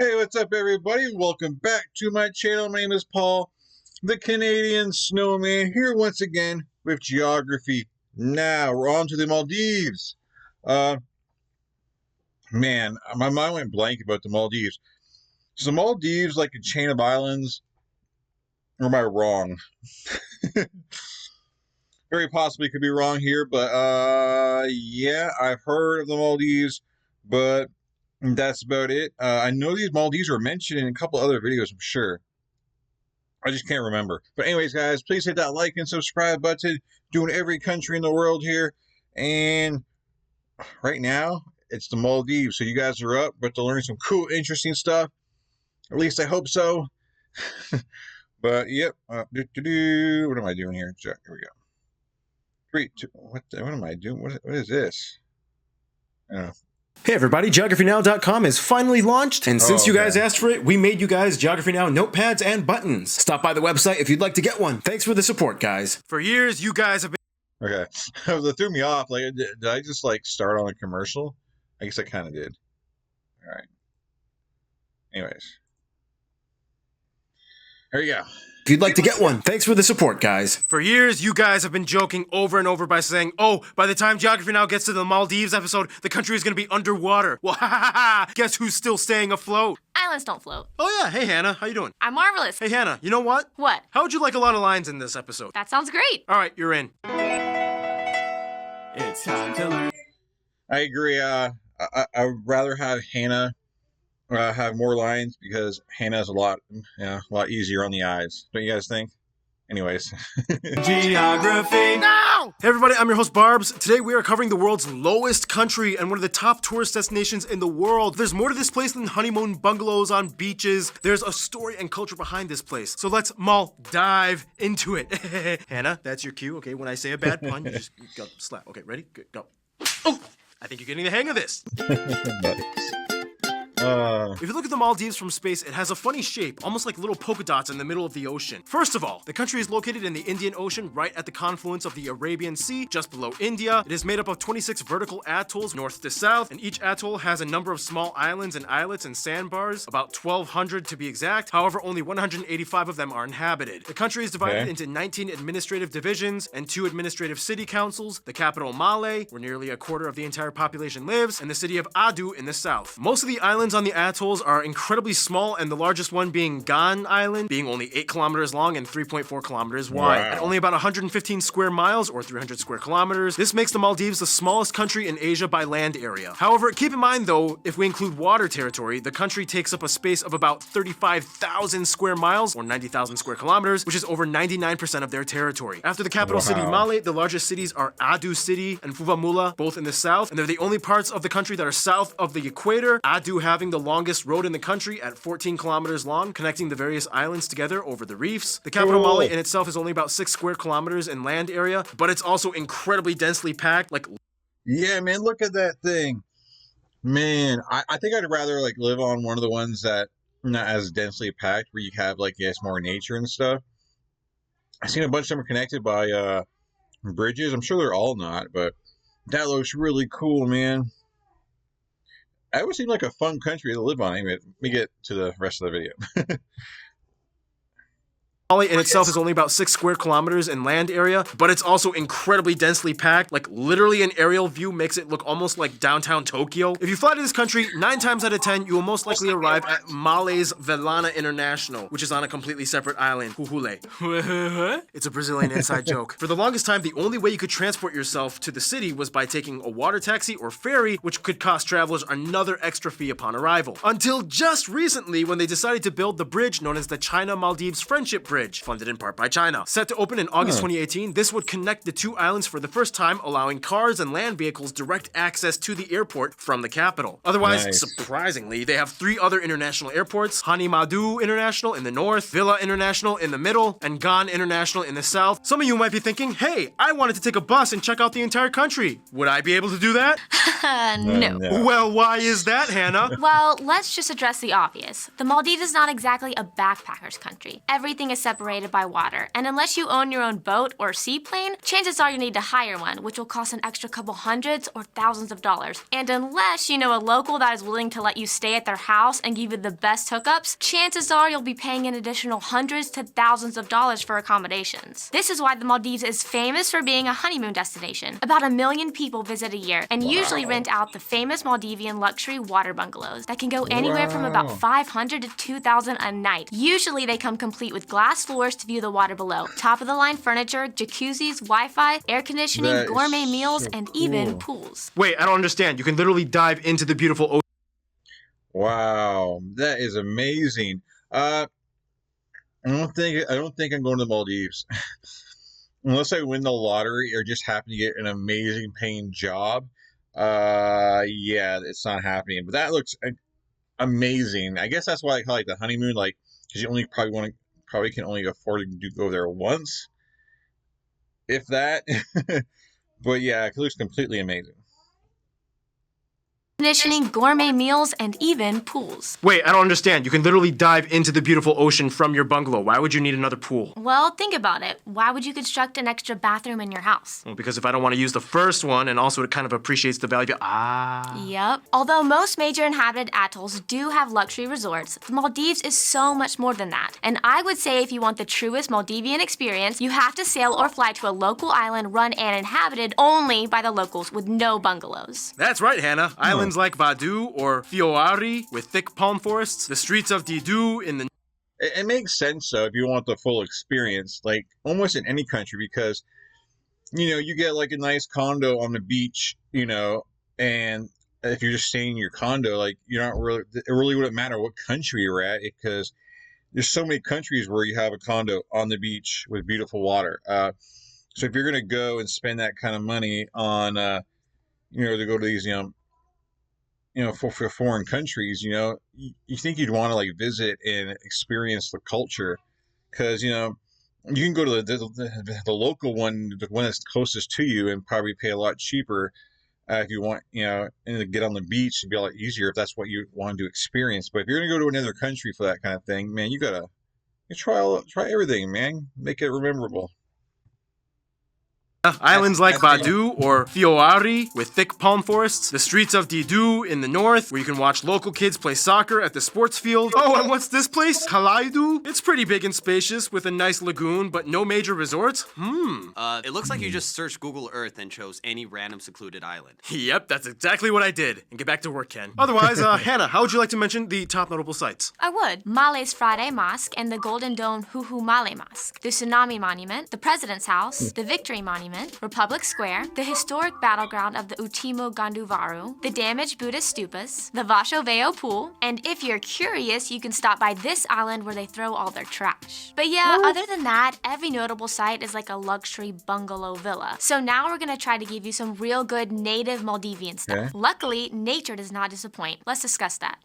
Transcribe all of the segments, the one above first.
Hey, what's up, everybody? Welcome back to my channel. My name is Paul, the Canadian Snowman, here once again with geography. Now, we're on to the Maldives. Uh, Man, my mind went blank about the Maldives. Is the Maldives like a chain of islands, or am I wrong? Very possibly could be wrong here, but yeah, I've heard of the Maldives, but that's about it. I know these Maldives were mentioned in a couple other videos, I'm sure. I just can't remember. But anyways, guys, please hit that like and subscribe button. Doing every country in the world here. And right now, it's the Maldives. So you guys are up, but to learn some cool, interesting stuff. At least I hope so. But yep. What am I doing here? Here we go. 3, 2. What am I doing? What is this? I don't know. Hey everybody, GeographyNow.com is finally launched, and since you guys asked for it, we made you guys Geography Now notepads and buttons. Stop by the website if you'd like to get one. Thanks for the support, guys. For years, you guys have been... Okay. That threw me off. Like, did I just, like, start on a commercial? I guess I kind of did. All right. Anyways. There you go. If you'd like to get one, thanks for the support, guys. For years, you guys have been joking over and over by saying, oh, by the time Geography Now gets to the Maldives episode, the country is going to be underwater. Well, guess who's still staying afloat? Islands don't float. Oh yeah, hey Hannah, how you doing? I'm marvelous. Hey Hannah, you know what? What? How would you like a lot of lines in this episode? That sounds great. All right, you're in. It's time to learn. I agree. I would rather have Hannah have more lines because Hannah's a lot easier on the eyes. Don't you guys think? Anyways. Geography. No! Hey everybody, I'm your host Barbs. Today we are covering the world's lowest country and one of the top tourist destinations in the world. There's more to this place than honeymoon bungalows on beaches. There's a story and culture behind this place. So let's dive into it. Hannah, that's your cue. Okay, when I say a bad pun, you just go slap. Okay, ready? Good, go. Oh! I think you're getting the hang of this. If you look at the Maldives from space, it has a funny shape, almost like little polka dots in the middle of the ocean. First of all, the country is located in the Indian Ocean, right at the confluence of the Arabian Sea, just below India. It is made up of 26 vertical atolls, north to south, and each atoll has a number of small islands and islets and sandbars, about 1,200 to be exact. However, only 185 of them are inhabited. The country is divided into 19 administrative divisions and 2 administrative city councils, the capital Male, where nearly a quarter of the entire population lives, and the city of Adu in the south. Most of the islands on the atolls are incredibly small, and the largest one being Gan Island, being only 8 kilometers long and 3.4 kilometers wide. At only about 115 square miles or 300 square kilometers, this makes the Maldives the smallest country in Asia by land area. However, keep in mind though, if we include water territory, the country takes up a space of about 35,000 square miles or 90,000 square kilometers, which is over 99% of their territory. After the capital city Male, the largest cities are Adu City and Fuvahmulah, both in the south, and they're the only parts of the country that are south of the equator, Adu having the longest road in the country at 14 kilometers long, connecting the various islands together over the reefs. The capital Male in itself is only about 6 square kilometers in land area, but it's also incredibly densely packed. Yeah, man, look at that thing. Man, I think I'd rather like live on one of the ones that not as densely packed, where you have like more nature and stuff. I've seen a bunch of them are connected by bridges. I'm sure they're all not, but that looks really cool, man. That would seem like a fun country to live on. Anyway, let me get to the rest of the video. Male in itself is only about 6 square kilometers in land area, but it's also incredibly densely packed. Like literally an aerial view makes it look almost like downtown Tokyo. If you fly to this country, 9 times out of 10, you will most likely arrive at Male's Velana International, which is on a completely separate island, Huhule. It's a Brazilian inside joke. For the longest time, the only way you could transport yourself to the city was by taking a water taxi or ferry, which could cost travelers another extra fee upon arrival. Until just recently, when they decided to build the bridge known as the China-Maldives Friendship Bridge, funded in part by China. Set to open in August 2018, this would connect the 2 islands for the first time, allowing cars and land vehicles direct access to the airport from the capital. Otherwise, surprisingly, they have 3 other international airports: Hanimadu International in the north, Villa International in the middle, and Gan International in the south. Some of you might be thinking, hey, I wanted to take a bus and check out the entire country. Would I be able to do that? No. Well, why is that, Hannah? Well, let's just address the obvious. The Maldives is not exactly a backpacker's country. Everything is separated by water, and unless you own your own boat or seaplane, chances are you need to hire one, which will cost an extra couple hundreds or thousands of dollars. And unless you know a local that is willing to let you stay at their house and give you the best hookups, chances are you'll be paying an additional hundreds to thousands of dollars for accommodations. This is why the Maldives is famous for being a honeymoon destination. About 1 million people visit a year and usually rent out the famous Maldivian luxury water bungalows that can go anywhere from about 500 to 2,000 a night. Usually they come complete with glass floors to view the water below, top of the line furniture, jacuzzis, Wi-Fi, air conditioning, gourmet meals, and even pools. Wait, I don't understand. You can literally dive into the beautiful ocean. Wow, that is amazing. I don't think I'm going to the Maldives. Unless I win the lottery or just happen to get an amazing paying job. Yeah, it's not happening. But that looks amazing. I guess that's why I call it the honeymoon, like, because you only probably can only afford to go there once, if that. But yeah, it looks completely amazing. Conditioning, gourmet meals, and even pools. Wait, I don't understand. You can literally dive into the beautiful ocean from your bungalow. Why would you need another pool? Well, think about it. Why would you construct an extra bathroom in your house? Well, because if I don't want to use the first one, and also it kind of appreciates the value. Yep. Although most major inhabited atolls do have luxury resorts, the Maldives is so much more than that. And I would say if you want the truest Maldivian experience, you have to sail or fly to a local island run and inhabited only by the locals with no bungalows. That's right, Hannah. Islands like Vadu or Fioari with thick palm forests, the streets of Didu in the... It makes sense, though, if you want the full experience, like almost in any country, because, you get like a nice condo on the beach, and if you're just staying in your condo, like, you're not really, it really wouldn't matter what country you're at, because there's so many countries where you have a condo on the beach with beautiful water. So if you're going to go and spend that kind of money on, to go to these, for foreign countries, you think you'd want to like visit and experience the culture, because you can go to the local one, the one that's closest to you, and probably pay a lot cheaper if you want, and to get on the beach. It'd be a lot easier if that's what you want to experience. But if you're gonna go to another country for that kind of thing, man, you try everything, man. Make it memorable. Islands like Badu or Fioari with thick palm forests, the streets of Didu in the north, where you can watch local kids play soccer at the sports field. Oh, and what's this place? Kalaidu? It's pretty big and spacious with a nice lagoon, but no major resorts. It looks like you just searched Google Earth and chose any random secluded island. Yep, that's exactly what I did. And get back to work, Ken. Otherwise, Hannah, how would you like to mention the top notable sites? I would. Male's Friday Mosque and the Golden Dome Huhu Male Mosque, the Tsunami Monument, the President's House, the Victory Monument, Republic Square, the historic battleground of the Utimo Ganduvaru, the damaged Buddhist stupas, the Vasho Veo Pool, and if you're curious, you can stop by this island where they throw all their trash. But yeah, other than that, every notable site is like a luxury bungalow villa. So now we're gonna try to give you some real good native Maldivian stuff. Okay. Luckily, nature does not disappoint. Let's discuss that.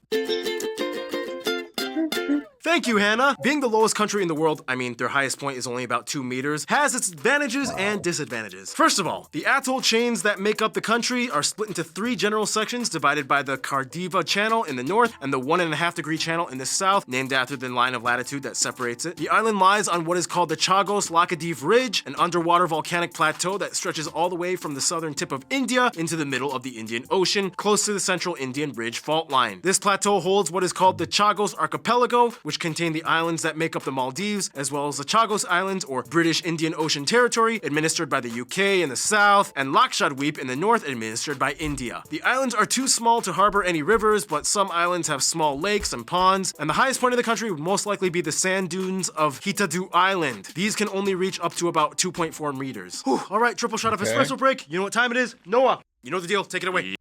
Thank you, Hannah. Being the lowest country in the world, their highest point is only about 2 meters, has its advantages and disadvantages. First of all, the atoll chains that make up the country are split into 3 general sections divided by the Cardiva Channel in the north and the 1.5 degree channel in the south, named after the line of latitude that separates it. The island lies on what is called the Chagos Laccadive Ridge, an underwater volcanic plateau that stretches all the way from the southern tip of India into the middle of the Indian Ocean, close to the central Indian Ridge fault line. This plateau holds what is called the Chagos Archipelago, which contain the islands that make up the Maldives, as well as the Chagos Islands, or British Indian Ocean Territory, administered by the UK in the south, and Lakshadweep in the north, administered by India. The islands are too small to harbor any rivers, but some islands have small lakes and ponds, and the highest point of the country would most likely be the sand dunes of Hitadu Island. These can only reach up to about 2.4 meters. Whew, all right, triple shot of espresso break. You know what time it is? Noah, you know the deal. Take it away.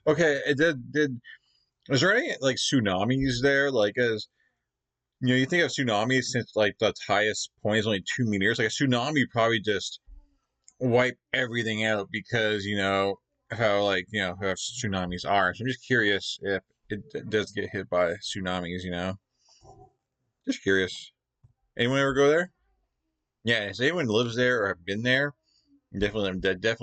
Okay, was there any like tsunamis there? Like, as you think of tsunamis, since like the highest point is only 2 meters, like a tsunami probably just wipe everything out, because how tsunamis are. So I'm just curious if it does get hit by tsunamis. Just curious. Anyone ever go there? Yeah, if anyone lives there or have been there, definitely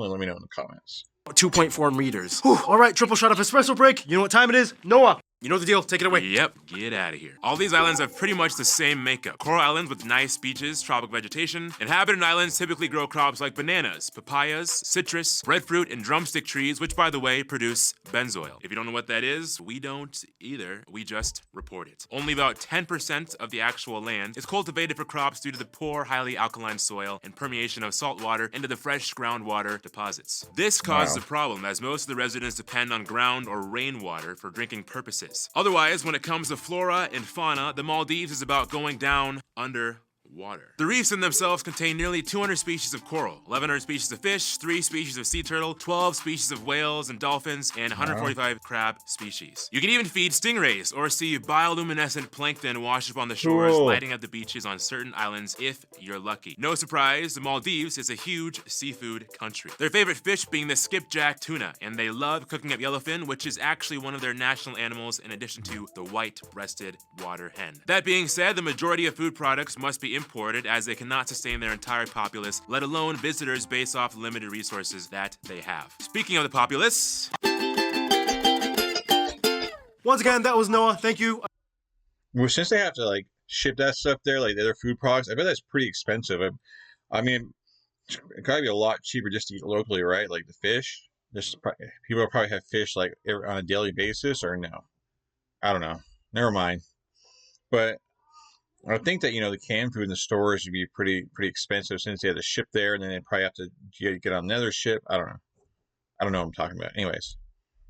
let me know in the comments. 2.4 meters. Whew, all right, triple shot of espresso break. You know what time it is? Noah. You know the deal. Take it away. Yep, get out of here. All these islands have pretty much the same makeup. Coral islands with nice beaches, tropical vegetation. Inhabited islands typically grow crops like bananas, papayas, citrus, breadfruit, and drumstick trees, which, by the way, produce benzoil. If you don't know what that is, we don't either. We just report it. Only about 10% of the actual land is cultivated for crops due to the poor, highly alkaline soil and permeation of salt water into the fresh groundwater deposits. This causes a problem, as most of the residents depend on ground or rainwater for drinking purposes. Otherwise, when it comes to flora and fauna, the Maldives is about going down under water. The reefs in themselves contain nearly 200 species of coral, 1,100 species of fish, 3 species of sea turtle, 12 species of whales and dolphins, and 145 crab species. You can even feed stingrays or see bioluminescent plankton wash up on the shores, lighting up the beaches on certain islands if you're lucky. No surprise, the Maldives is a huge seafood country. Their favorite fish being the skipjack tuna, and they love cooking up yellowfin, which is actually one of their national animals in addition to the white-breasted water hen. That being said, the majority of food products must be imported as they cannot sustain their entire populace, let alone visitors based off the limited resources that they have. Speaking of the populace... Once again, that was Noah. Thank you. Well, since they have to like ship that stuff there, like the other food products, I bet that's pretty expensive. I mean, it gotta be a lot cheaper just to eat locally, right? Like the fish. People probably have fish like on a daily basis, or no? I don't know. Never mind. But I think that the canned food in the stores would be pretty expensive since they have to ship there, and then they probably have to get on another ship. I don't know. I don't know what I'm talking about. Anyways.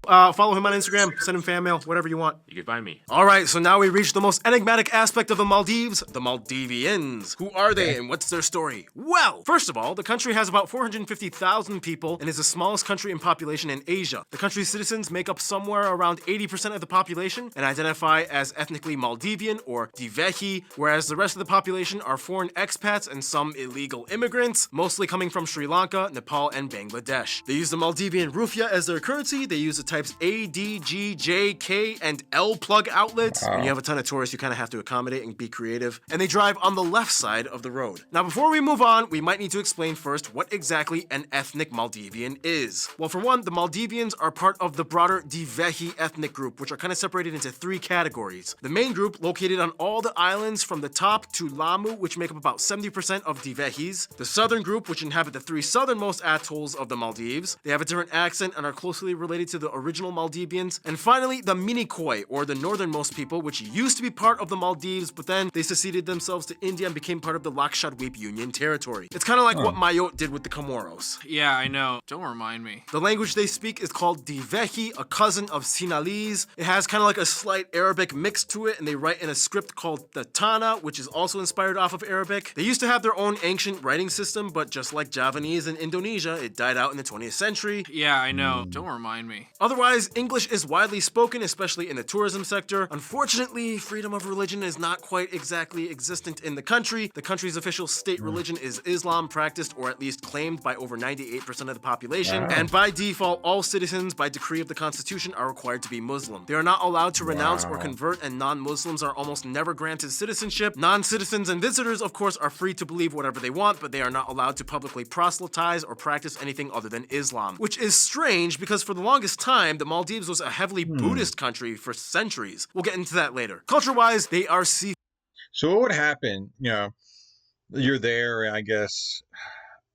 Follow him on Instagram, send him fan mail, whatever you want. You can find me. All right, so now we reach the most enigmatic aspect of the Maldives, the Maldivians. Who are they and what's their story? Well, first of all, the country has about 450,000 people and is the smallest country in population in Asia. The country's citizens make up somewhere around 80% of the population and identify as ethnically Maldivian or Divehi, whereas the rest of the population are foreign expats and some illegal immigrants, mostly coming from Sri Lanka, Nepal, and Bangladesh. They use the Maldivian rupiah as their currency. They use the types A, D, G, J, K, and L plug outlets. When you have a ton of tourists, you kind of have to accommodate and be creative. And they drive on the left side of the road. Now, before we move on, we might need to explain first what exactly an ethnic Maldivian is. Well, for one, the Maldivians are part of the broader Divehi ethnic group, which are kind of separated into 3 categories. The main group, located on all the islands from the top to Lamu, which make up about 70% of Divehis. The southern group, which inhabit the 3 southernmost atolls of the Maldives. They have a different accent and are closely related to the original Maldivians. And finally, the Minicoy, or the northernmost people, which used to be part of the Maldives, but then they seceded themselves to India and became part of the Lakshadweep Union territory. It's kind of like what Mayotte did with the Comoros. Yeah, I know. Don't remind me. The language they speak is called Divehi, a cousin of Sinhalese. It has kind of like a slight Arabic mix to it, and they write in a script called the Tana, which is also inspired off of Arabic. They used to have their own ancient writing system, but just like Javanese and Indonesia, it died out in the 20th century. Yeah, I know. Don't remind me. Otherwise, English is widely spoken, especially in the tourism sector. Unfortunately, freedom of religion is not quite exactly existent in the country. The country's official state religion is Islam, practiced or at least claimed by over 98% of the population. And by default, all citizens, by decree of the Constitution, are required to be Muslim. They are not allowed to renounce or convert, and non-Muslims are almost never granted citizenship. Non-citizens and visitors, of course, are free to believe whatever they want, but they are not allowed to publicly proselytize or practice anything other than Islam. Which is strange, because for the longest time, the Maldives was a heavily Buddhist country for centuries. We'll get into that later. Culture-wise, they are So what would happen, you're there, and I guess,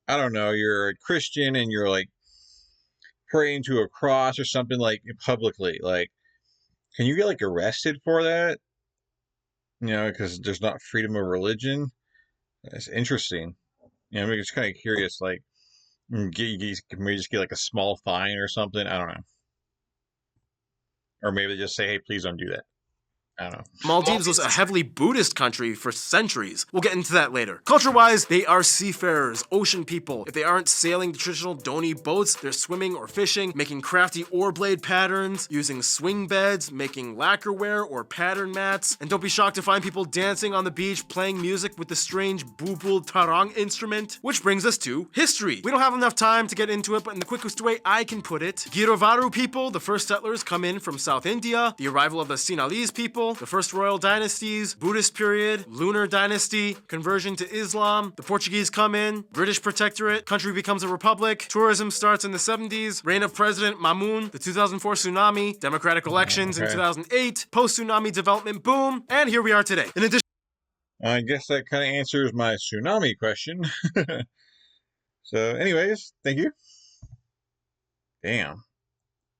I don't know, you're a Christian and you're like praying to a cross or something like publicly. Like, can you get like arrested for that? Because there's not freedom of religion. That's interesting. I'm just kind of curious, like, can we just get like a small fine or something? I don't know. Or maybe they just say, hey, please don't do that. I don't know. Maldives was a heavily Buddhist country for centuries. We'll get into that later. Culture-wise, they are seafarers, ocean people. If they aren't sailing the traditional Doni boats, they're swimming or fishing, making crafty oar blade patterns, using swing beds, making lacquerware or pattern mats. And don't be shocked to find people dancing on the beach, playing music with the strange bubul tarang instrument. Which brings us to history. We don't have enough time to get into it, but in the quickest way I can put it, Girovaru people, the first settlers, come in from South India. The arrival of the Sinhalese people, medieval, the first royal dynasties, Buddhist period, lunar dynasty, conversion to Islam, the Portuguese come in, British protectorate, country becomes a republic, tourism starts in the 70s, reign of President Mamun, the 2004 tsunami, democratic elections in 2008, post-tsunami development boom, and here we are today. In addition, I guess that kind of answers my tsunami question. So, anyways, thank you. Damn.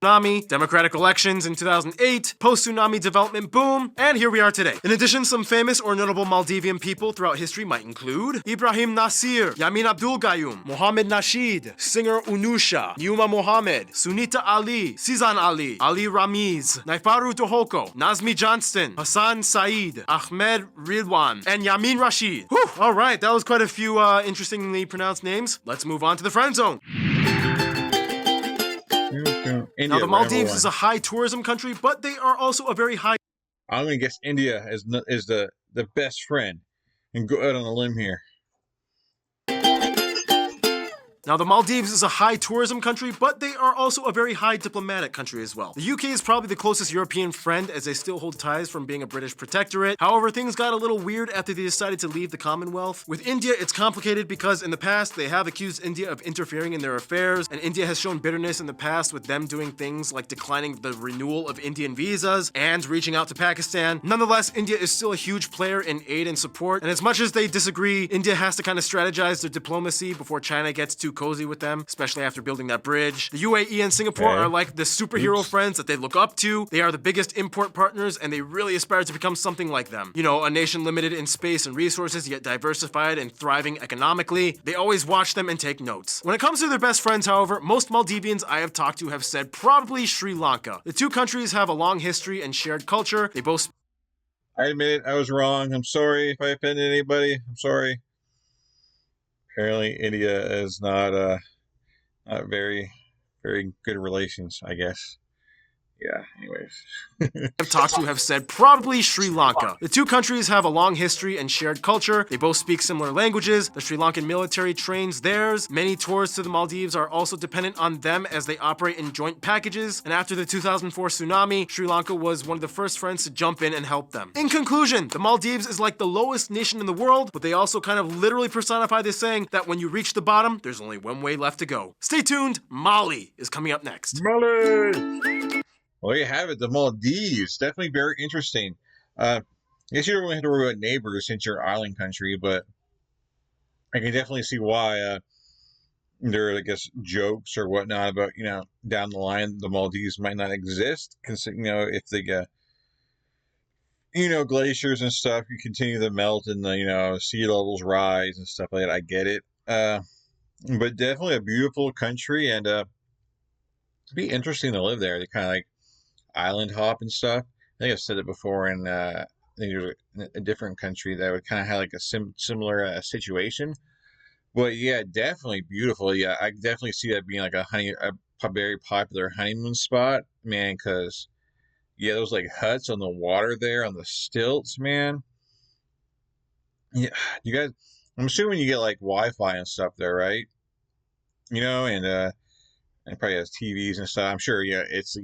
tsunami, democratic elections in 2008, post-tsunami development boom, and here we are today. In addition, some famous or notable Maldivian people throughout history might include Ibrahim Nasir, Yamin Abdul Gayoom, Mohammed Nasheed, singer Unusha, Yuma Mohammed, Sunita Ali, Sizan Ali, Ali Ramiz, Naifaru Tohoko, Nazmi Johnston, Hassan Saeed, Ahmed Ridwan, and Yamin Rashid. Whew, all right, that was quite a few interestingly pronounced names. Let's move on to the friend zone. India, Now, the Maldives is a high tourism country, but they are also a very high. I'm gonna guess India is the best friend, and go out on a limb here. Now, the Maldives is a high tourism country, but they are also a very high diplomatic country as well. The UK is probably the closest European friend, as they still hold ties from being a British protectorate. However, things got a little weird after they decided to leave the Commonwealth. With India, it's complicated because in the past, they have accused India of interfering in their affairs, and India has shown bitterness in the past with them doing things like declining the renewal of Indian visas and reaching out to Pakistan. Nonetheless, India is still a huge player in aid and support, and as much as they disagree, India has to kind of strategize their diplomacy before China gets too cozy with them, especially after building that bridge. The UAE and Singapore are like the superhero friends that they look up to. They are the biggest import partners, and they really aspire to become something like them. You know, a nation limited in space and resources, yet diversified and thriving economically. They always watch them and take notes. When it comes to their best friends, however, most Maldivians I have talked to have said probably Sri Lanka. The two countries have a long history and shared culture. They both... I admit it, I was wrong. I'm sorry if I offended anybody. I'm sorry. Apparently, India is not very good relations, I guess. Yeah, anyways. I've talked to have said probably Sri Lanka. The two countries have a long history and shared culture. They both speak similar languages. The Sri Lankan military trains theirs. Many tours to the Maldives are also dependent on them as they operate in joint packages. And after the 2004 tsunami, Sri Lanka was one of the first friends to jump in and help them. In conclusion, the Maldives is like the lowest nation in the world, but they also kind of literally personify this saying that when you reach the bottom, there's only one way left to go. Stay tuned, Mali is coming up next. Mali! Well, you have it, the Maldives. Definitely very interesting. I guess you don't really have to worry about neighbors since you're an island country, but I can definitely see why there are, I guess, jokes or whatnot about, down the line the Maldives might not exist. If they get, glaciers and stuff, you continue to melt and the, sea levels rise and stuff like that. I get it. But definitely a beautiful country, and it'd be interesting to live there. They kind of like island hop and stuff. I think I've said it before in I think there's a different country that would kind of have like a similar situation. But yeah, definitely beautiful. Yeah, I definitely see that being like a very popular honeymoon spot, man. Because yeah, those like huts on the water there on the stilts, man. Yeah, you guys. I'm assuming you get like Wi-Fi and stuff there, right? And it probably has TVs and stuff. I'm sure. Yeah, it's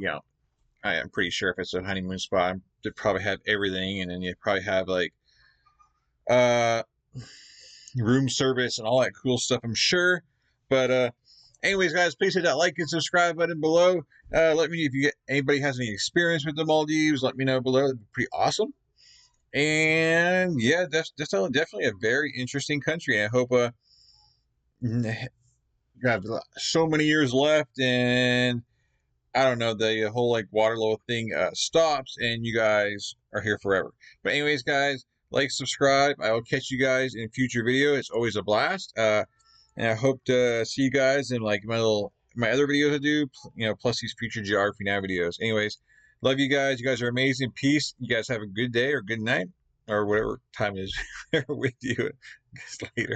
I am pretty sure if it's a honeymoon spot, they probably have everything, and then you probably have like room service and all that cool stuff, I'm sure. But anyways, guys, please hit that like and subscribe button below. Let me know if anybody has any experience with the Maldives. Let me know below. That'd be pretty awesome. And yeah, that's definitely a very interesting country. I hope you have so many years left, and I don't know, the whole like water level thing stops and you guys are here forever. But anyways, guys, like, subscribe. I will catch you guys in a future video. It's always a blast. And I hope to see you guys in like my other videos I do, plus these future Geography Now videos. Anyways, love you guys. You guys are amazing. Peace. You guys have a good day or good night or whatever time it is with you. Later.